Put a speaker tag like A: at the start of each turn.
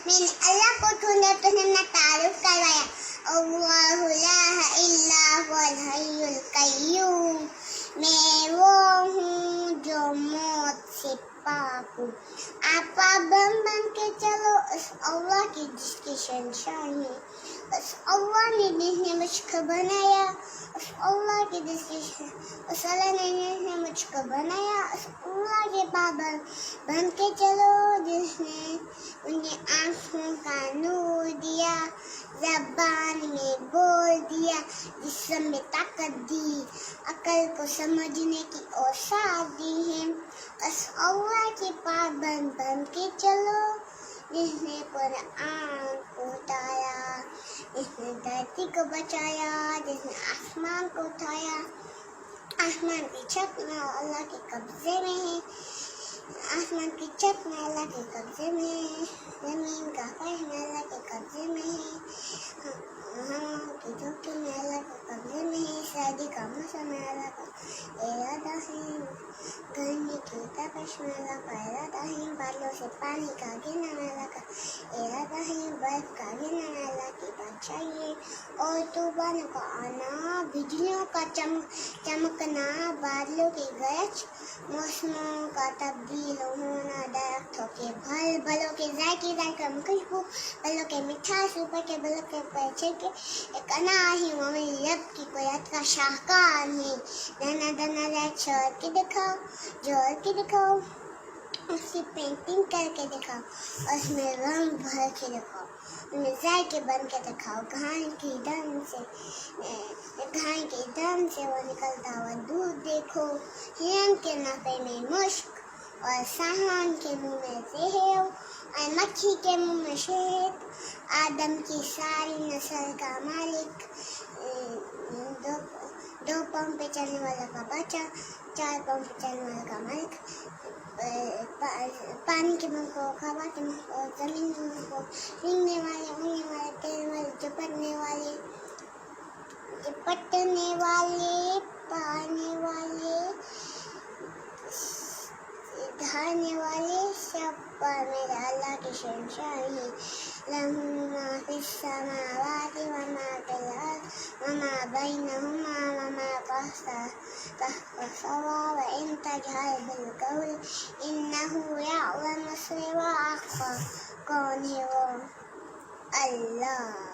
A: میں نے اللہ کو ڈھونڈا تو نے اپنا تعارف کروایا. اللہ لا الا هو الحی القیوم. میں وہ ہوں جو موت سے پاک ہوں. آپ پابند بن کے چلو اس اللہ کی جس کی شنشانی ہے. اس اللہ نے جس نے مجھ کو بنایا, اس اللہ کی جس کی اس اللہ نے جس نے مجھ کو بنایا, اس اللہ کے پابند بن کے چلو جس نے مجھے آنکھوں کا نور دیا, زبان میں بول دیا, جسم میں طاقت دی, عقل کو سمجھنے کی اوساط دی ہے. اس اللہ کے پابند بن کے چلو جس نے قرآن کو اتارا, جس نے دھرتی کو بچایا, جس نے آسمان کو اٹھایا. آسمان کی چھت میں اللہ کے قبضے میں ہے, آسمان کی چھت میں اللہ کے قبضے میں ہے, زمین کا فرش میں اللہ کے قبضے میں ہے, ہوا کی جھونکے میں اللہ کے قبضے میں ہے, سردی کا موسم میں اللہ کا ارادہ ہے, گرمی کی تپش میں اللہ کا ارادہ ہے, بادلوں سے پانی کا گرنا میں اللہ کا ارادہ ہے, برف کا گرنا میں اللہ کی بادشاہی ہے, اور طوفانوں کا آنا, بجلیوں کا چمکنا, بادلوں کی گرج, موسموں کا تبدیل ہونا, درختوں کے پھلوں کے ذائقے میں خوشبو, پھلوں کے مٹھاس, اوپر کے بلوں کے پیچھے کے ایک انار ہے, وہ میری رب کی قدرت کا شاہکار ہے. دانا دانا رات چھوڑ کے دکھاؤ, جوڑ کے دکھاؤ, اس کی پینٹنگ کر کے دکھاؤ, اس میں رنگ بھر کے دکھاؤ, اس میں ذائقے بن کے دکھاؤ. گھان کی دم سے وہ نکلتا ہوا دودھ دیکھو, ہرن کے نفے میں مشک, اور سہان کے منہ میں زہر, اور مکھی کے منہ میں شہد. آدم کی ساری نسل کا مالک, دو پاؤں پہ چلنے والا کا بچہ, 4 پاؤں پہ چلنے والا کا ملک, پانی کے منہ کو, ہوا کے منہ کو, زمین کے منہ کو, رینگنے والے, اڑنے والے, تیرنے والے, جپٹنے والے, پانے والے, دھانے والے, سب پر میرے اللہ کی شنشانی ہے. لَهُ مَا فِي السَّمَاوَاتِ وَمَا فِي الْأَرْضِ وَمَا بَيْنَهُمَا وَمَا تَحْتَ الثَّرَى وَإِن تَجْهَرْ بِالْقَوْلِ إِنَّهُ يَعْلَمُ السِّرَّ وَأَخْفَى. کون ہے وہ؟ اللہ.